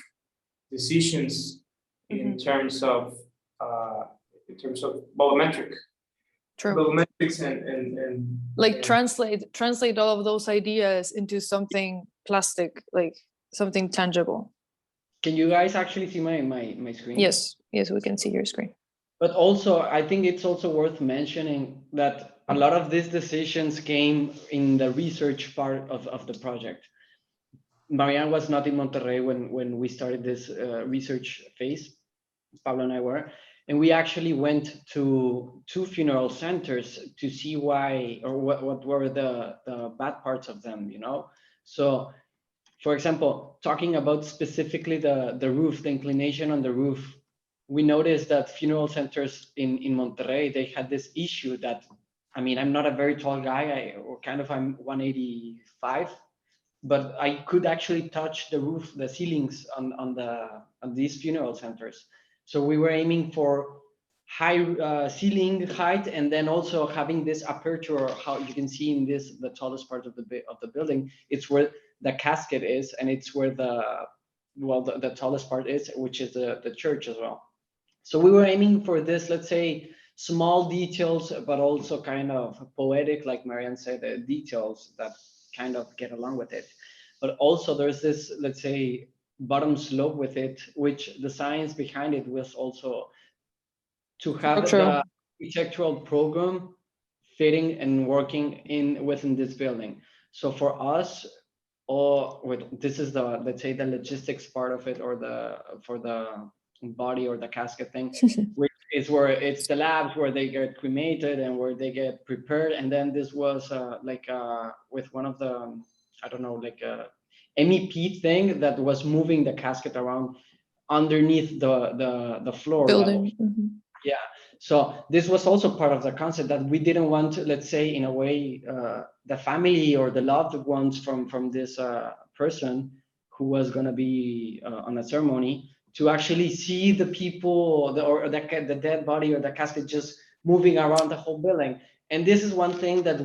decisions in terms of volumetrics and like translate all of those ideas into something plastic, like something tangible. Can you guys actually see my screen? Yes, we can see your screen. But also, I think it's also worth mentioning that a lot of these decisions came in the research part of the project. Marianne was not in Monterrey when we started this research phase. Pablo and I were, and we actually went to 2 funeral centers to see why, or what were the bad parts of them, you know? So, for example, talking about specifically the roof, the inclination on the roof, we noticed that funeral centers in Monterrey, they had this issue that, I mean, I'm not a very tall guy, I'm 185, but I could actually touch the roof, the ceilings on these funeral centers. So we were aiming for high ceiling height, and then also having this aperture, how you can see in this, the tallest part of the building, it's where the casket is, and it's where the tallest part is, which is the church as well. So we were aiming for this, let's say, small details, but also kind of poetic, like Marianne said, the details that kind of get along with it. But also there's this, let's say, bottom slope with it, which the science behind it was also to have the architectural program fitting and working within this building. So for us, this is the, let's say, the logistics part of it, or for the body or the casket thing, which is where it's the labs where they get cremated and where they get prepared. And then this was with one of the, I don't know, like a MEP thing that was moving the casket around underneath the floor building level. Yeah, so this was also part of the concept, that we didn't want to, let's say, in a way, the family or the loved ones from this person who was going to be on a ceremony, to actually see the people, the dead body or the casket just moving around the whole building. And this is one thing that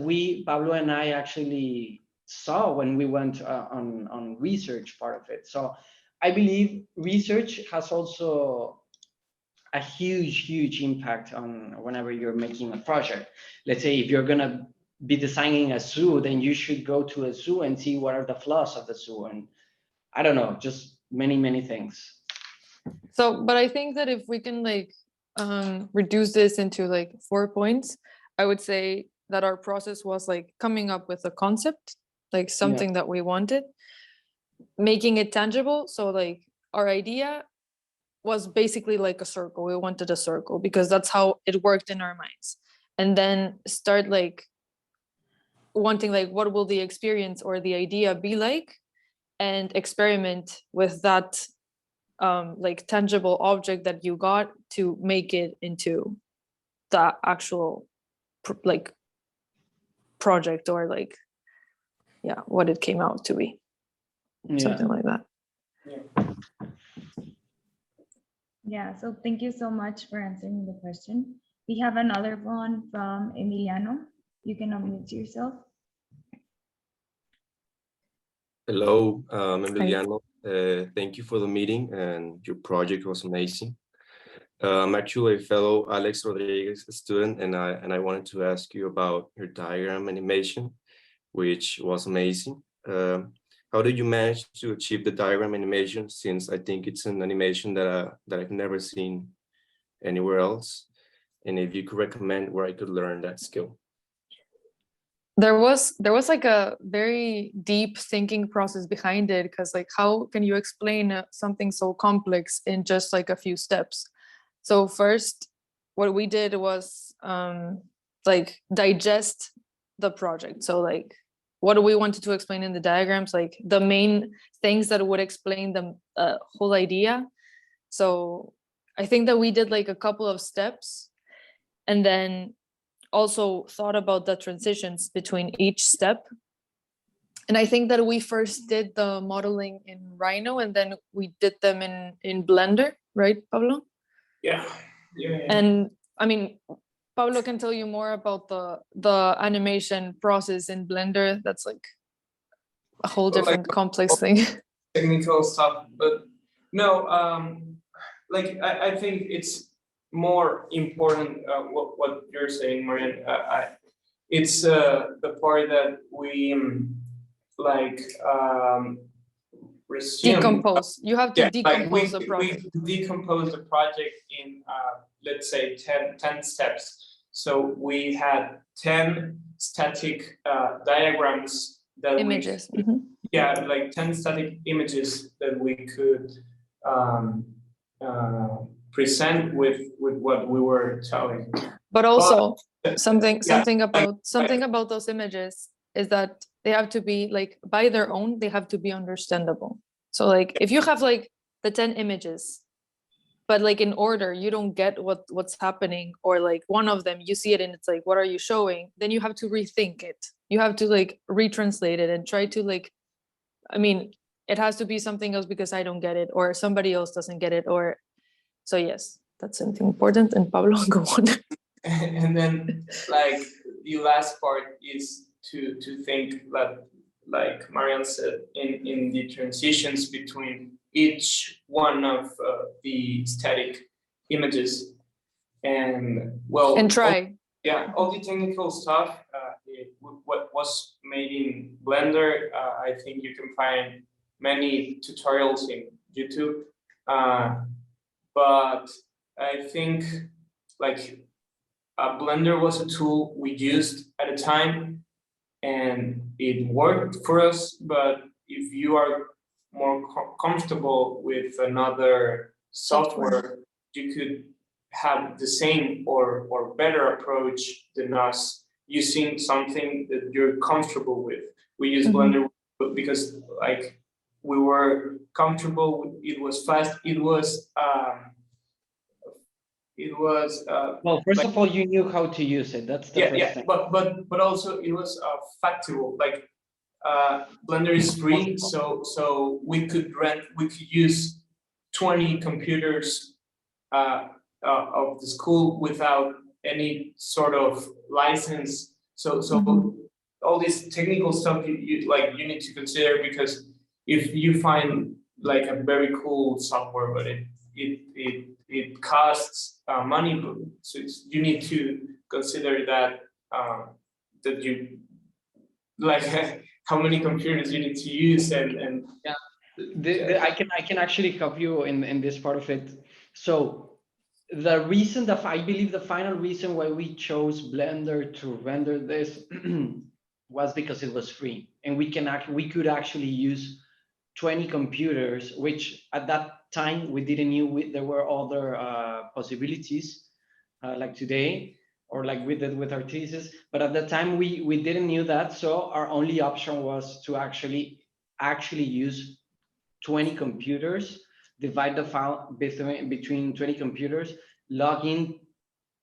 Pablo and I actually saw when we went on research part of it. So I believe research has also a huge impact on whenever you're making a project. Let's say if you're gonna be designing a zoo, then you should go to a zoo and see what are the flaws of the zoo, and I don't know, just many things. So, but I think that if we can like reduce this into like 4 points, I would say that our process was like coming up with a concept, like something that we wanted, making it tangible. So like our idea was basically like a circle. We wanted a circle because that's how it worked in our minds. And then start like wanting like what will the experience or the idea be like, and experiment with that like tangible object that you got to make it into the actual like project, or like what it came out to be, something like that. Yeah, so thank you so much for answering the question. We have another one from Emiliano. You can unmute yourself. Hello, Emiliano. Thank you for the meeting, and your project was amazing. I'm actually a fellow Alex Rodriguez student, and I wanted to ask you about your diagram animation, which was amazing. How did you manage to achieve the diagram animation, since I think it's an animation that I've never seen anywhere else? And if you could recommend where I could learn that skill. There was like a very deep thinking process behind it, because like how can you explain something so complex in just like a few steps? So first, what we did was like digest the project. So like what do we wanted to explain in the diagrams, like the main things that would explain the whole idea. So I think that we did like a couple of steps, and then also thought about the transitions between each step. And I think that we first did the modeling in Rhino, and then we did them in Blender, right, Pablo? Yeah. And I mean, Pablo can tell you more about the animation process in Blender. That's like a whole different complex thing. Technical stuff, but no, like I think it's more important what you're saying, Marian. It's the part that we like resume. Decompose. You have to decompose the we project. decompose the project in let's say 10 steps. So we had 10 static diagrams that Images. like 10 static images that we could present with what we were telling. But also something about those images is that they have to be like by their own, they have to be understandable. So like if you have like the 10 images, but like in order, you don't get what's happening, or like one of them, you see it and it's like, what are you showing? Then you have to rethink it. You have to like retranslate it and try to like, I mean, it has to be something else because I don't get it, or somebody else doesn't get it, or so yes, that's something important. And Pablo, go on. And then like the last part is to think that, like Marian said, in the transitions between each one of the static images, and well, and try. All the technical stuff, what was made in Blender, I think you can find many tutorials in YouTube, but I think like Blender was a tool we used at a time, and it worked for us. But if you are more comfortable with another software, you could have the same or better approach than us, using something that you're comfortable with. We use Blender because like we were comfortable. It was fast. It was well, first of all, you knew how to use it. That's the first thing. But also it was factual. Like Blender is free, so we could use 20 computers of the school without any sort of license. So all this technical stuff you need to consider, because if you find like a very cool software, but it costs money, so you need to consider that that you like how many computers you need to use and yeah. I can actually help you in this part of it. So the reason that I believe the final reason why we chose Blender to render this was because it was free, and we could actually use 20 computers, which at that time we didn't knew there were other possibilities like today, or like we did with our thesis. But at the time we didn't knew that, so our only option was to actually use 20 computers, divide the file between 20 computers, log in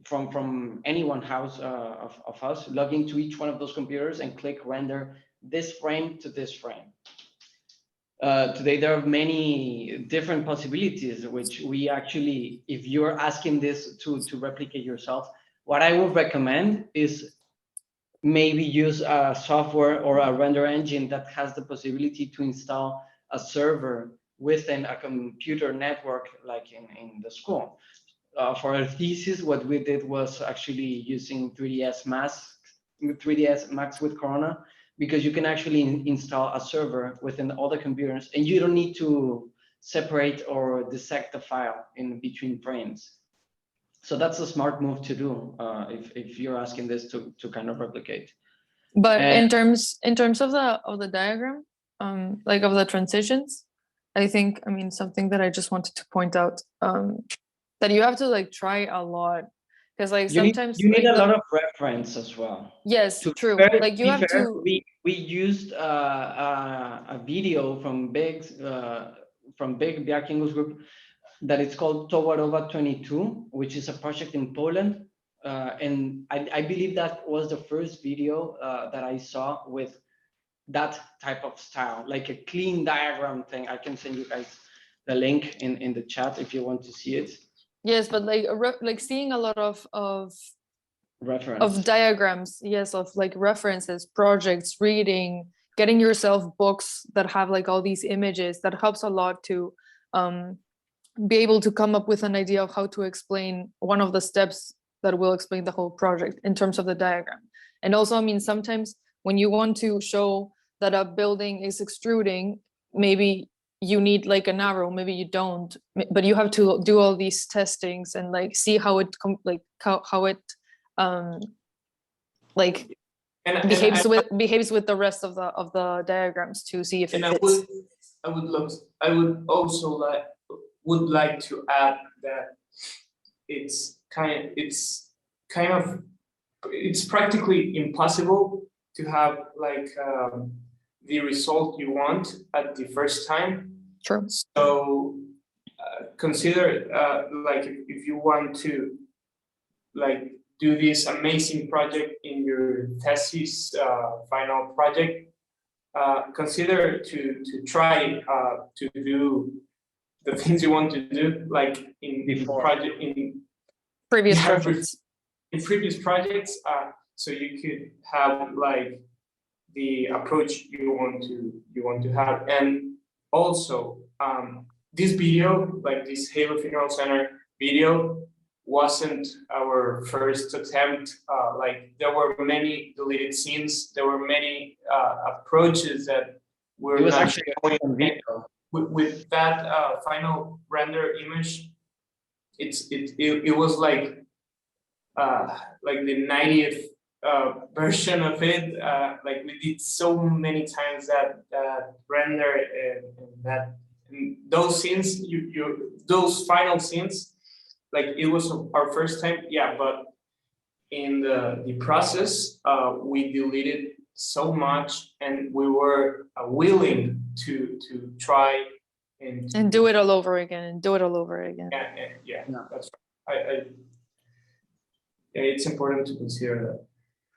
from any one house of us, log into each one of those computers and click render this frame to this frame. Today there are many different possibilities, which we actually, if you're asking this to replicate yourself, what I would recommend is maybe use a software or a render engine that has the possibility to install a server within a computer network, like in the school. For our thesis, what we did was actually using 3ds Max with Corona, because you can actually install a server within all the computers, and you don't need to separate or dissect the file in between frames. So that's a smart move to do if you're asking this to kind of replicate. But in terms of the diagram, like of the transitions, I think, I mean, something that I just wanted to point out, that you have to like try a lot, because like sometimes you need like a lot of reference as well. Yes, true. Like you have to. We used a video from Big English Group that it's called Towarowa 22, which is a project in Poland. And I believe that was the first video that I saw with that type of style, like a clean diagram thing. I can send you guys the link in the chat if you want to see it. Yes, but like seeing a lot of reference of diagrams, yes, of like references, projects, reading, getting yourself books that have like all these images, that helps a lot to be able to come up with an idea of how to explain one of the steps that will explain the whole project in terms of the diagram. And also, I mean, sometimes when you want to show that a building is extruding, maybe you need like an arrow, maybe you don't, but you have to do all these testings and like see how it behaves with the rest of the diagrams to see if it fits. I would also like to add that it's practically impossible to have like the result you want at the first time. True. So consider like if you want to like do this amazing project in your thesis final project, consider to try to do the things you want to do, like in previous projects. In previous projects, so you could have like the approach you want to have. And also this video, like this Halo Funeral Center video, wasn't our first attempt. Like there were many deleted scenes, there were many approaches that were it was not actually a video. With that final render image, it was like the 90th version of it. Like we did so many times that render and those scenes, those final scenes, like it was our first time, yeah. But in the process, we deleted so much, and we were willing to try and do it all over again and do it all over again. Yeah. That's right. It's important to consider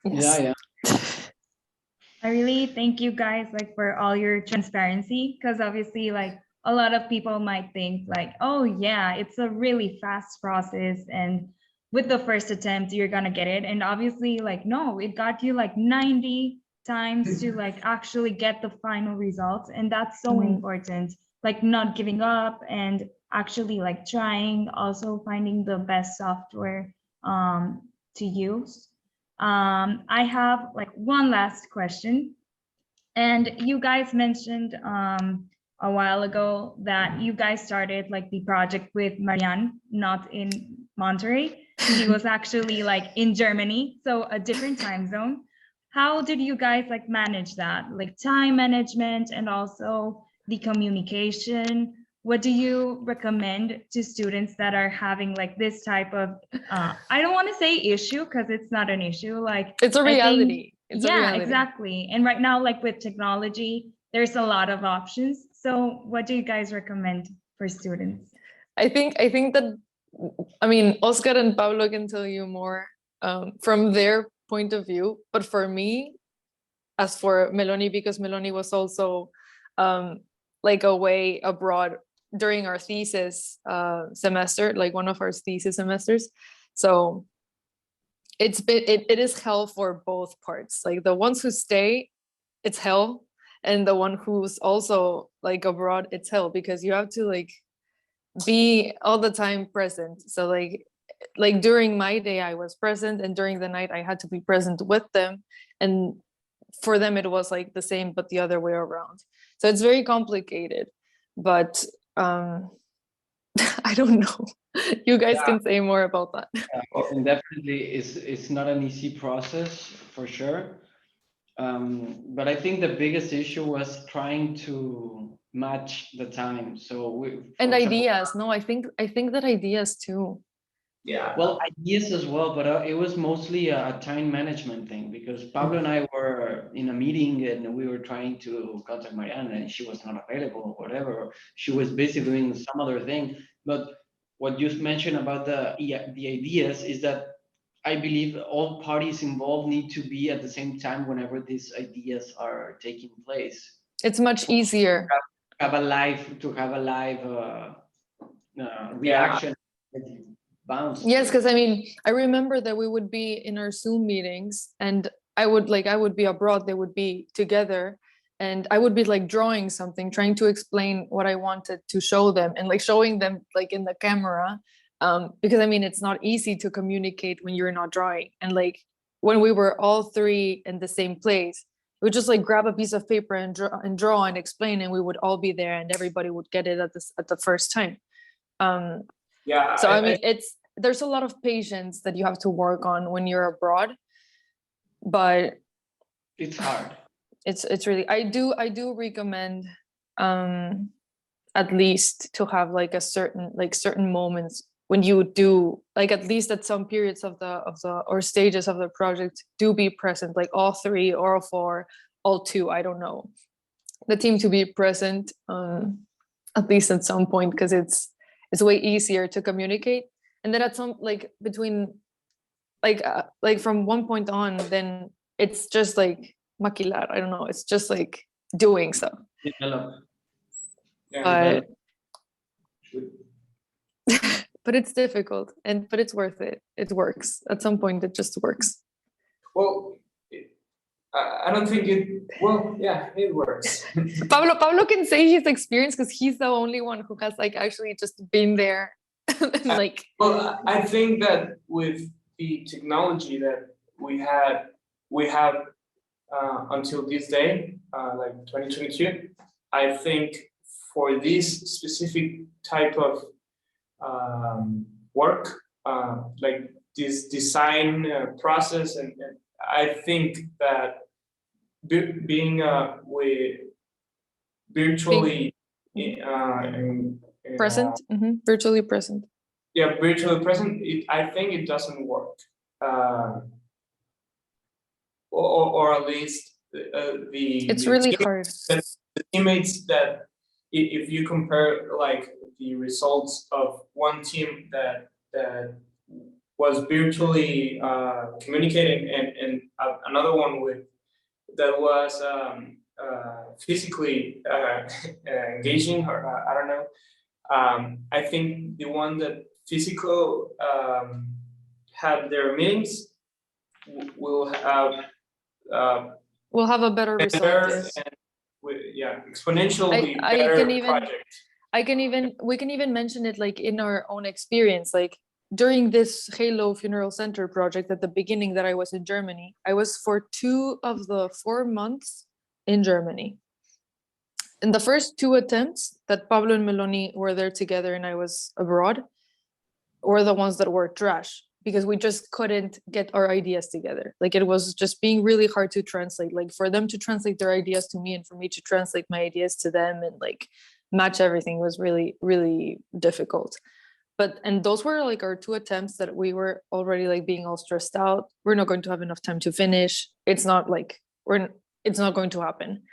that. Yes. Yeah. I really thank you guys like for all your transparency, because obviously like a lot of people might think like, oh yeah, it's a really fast process and with the first attempt you're gonna get it. And obviously, like, no, it got you like 90 times to like actually get the final results. And that's so important, like not giving up and actually like trying, also finding the best software to use. I have like one last question. And you guys mentioned a while ago that you guys started like the project with Marianne, not in Monterey. He was actually like in Germany, so a different time zone. How did you guys like manage that, like time management and also the communication? What do you recommend to students that are having like this type of, I don't want to say issue because it's not an issue, like It's a I think- reality. It's a yeah, reality. exactly. And right now, like with technology, there's a lot of options. So what do you guys recommend for students? I think that, I mean, Oscar and Pablo can tell you more from their point of view. But for me, as for Meloni, because Meloni was also like away abroad during our thesis semester, like one of our thesis semesters. So it is hell for both parts. Like the ones who stay, it's hell. And the one who's also like abroad, it's hell, because you have to like be all the time present. So like during my day I was present, and during the night I had to be present with them. And for them it was like the same, but the other way around. So it's very complicated, but I don't know. You guys can say more about that. Well, and definitely it's not an easy process for sure. But I think the biggest issue was trying to match the time. So And for example, ideas. No, I think that ideas too. Yeah. well, ideas as well, but it was mostly a time management thing, because Pablo and I were in a meeting and we were trying to contact Marianne and she was not available or whatever. She was busy doing some other thing. But what you mentioned about the ideas is that I believe all parties involved need to be at the same time whenever these ideas are taking place. It's much easier. Have a live reaction. Bounce. Yes, because I mean, I remember that we would be in our Zoom meetings, and I would be abroad, they would be together, and I would be like drawing something, trying to explain what I wanted to show them, and like showing them like in the camera, because I mean, it's not easy to communicate when you're not drawing. And like when we were all three in the same place, we would just like grab a piece of paper and draw and explain, and we would all be there, and everybody would get it at the first time. Yeah. So I mean, there's a lot of patience that you have to work on when you're abroad, but it's hard. It's really, I do recommend at least to have like certain moments when you do, like at least at some periods of the or stages of the project, do be present, like all three or all four, all two, I don't know, the team to be present at least at some point, because it's way easier to communicate. And then at some, like between like from one point on, then it's just like maquilar, I don't know, it's just like doing stuff. Develop. But but it's difficult, but it's worth it. It works at some point. It just works. Well, I don't think it. Well, yeah, it works. Pablo can say his experience because he's the only one who has like actually just been there. And, like, well, I think that with the technology that we have until this day, like 2022, I think for this specific type of work, like this design process, and I think that being with virtually present, virtually present. Yeah, virtually present. I think it doesn't work, or at least It's really hard. The teammates that, if you compare like the results of one team that was virtually communicating, and another one that was physically engaging, or I don't know. I think the one that physical have their meetings, we'll have We'll have a better result. better Yes. and exponentially I better can even- project. We can even mention it like in our own experience. Like during this Halo Funeral Center project at the beginning that I was in Germany, I was for 2 of the 4 months in Germany. In the first 2 attempts that Pablo and Meloni were there together and I was abroad, were the ones that were trash because we just couldn't get our ideas together. Like it was just being really hard to translate, like for them to translate their ideas to me and for me to translate my ideas to them and like match everything was really, really difficult. And those were like our 2 attempts that we were already like being all stressed out. We're not going to have enough time to finish. It's not like it's not going to happen.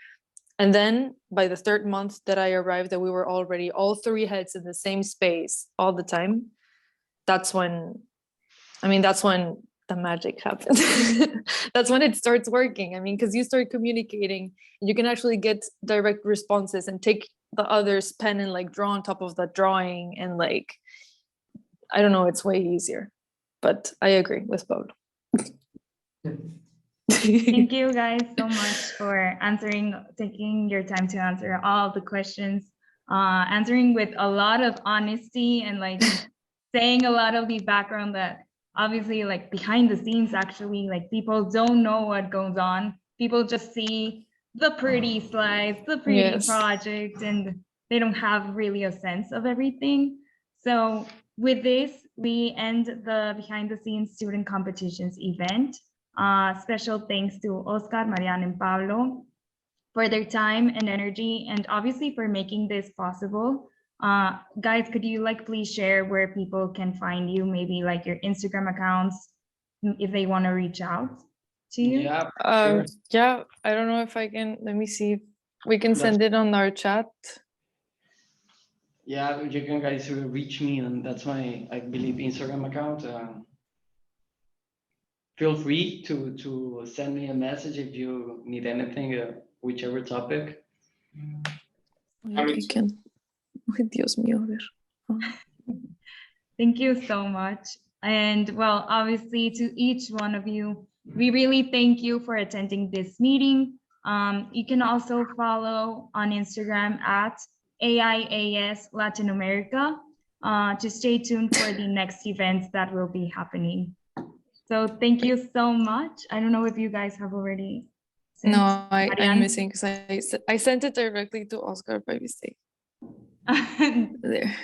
And then by the 3rd month that I arrived, that we were already all 3 heads in the same space all the time. That's when the magic happens. That's when it starts working. I mean, because you start communicating, you can actually get direct responses and take the other's pen and like draw on top of that drawing. And like, I don't know, it's way easier. But I agree with Pablo. Thank you guys so much for taking your time to answer all the questions, answering with a lot of honesty and like saying a lot of the background that obviously like behind the scenes, actually, like people don't know what goes on. People just see the pretty slides, the pretty Yes. project, and they don't have really a sense of everything. So with this, we end the behind the scenes student competitions event. Special thanks to Oscar, Marian, and Pablo for their time and energy, and obviously for making this possible. Guys, could you like please share where people can find you, maybe like your Instagram accounts, if they want to reach out to you? Yeah, sure. Yeah, I don't know if I can, let me see if we can send it on our chat. Yeah, you can guys reach me, and that's my, I believe, Instagram account. Feel free to send me a message if you need anything, whichever topic. I can. Ay, Dios mío, a ver. Thank you so much. And well, obviously to each one of you, we really thank you for attending this meeting. You can also follow on Instagram at AIAS Latin America to stay tuned for the next events that will be happening. So thank you so much. I don't know if you guys have already sent. No, I'm Marian? missing because I sent it directly to Oscar by mistake. There.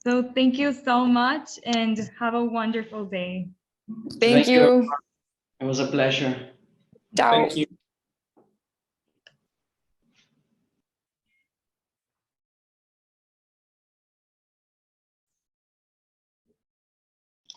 So thank you so much and have a wonderful day. Thank Thank you. you. It was a pleasure. Ciao. Thank you.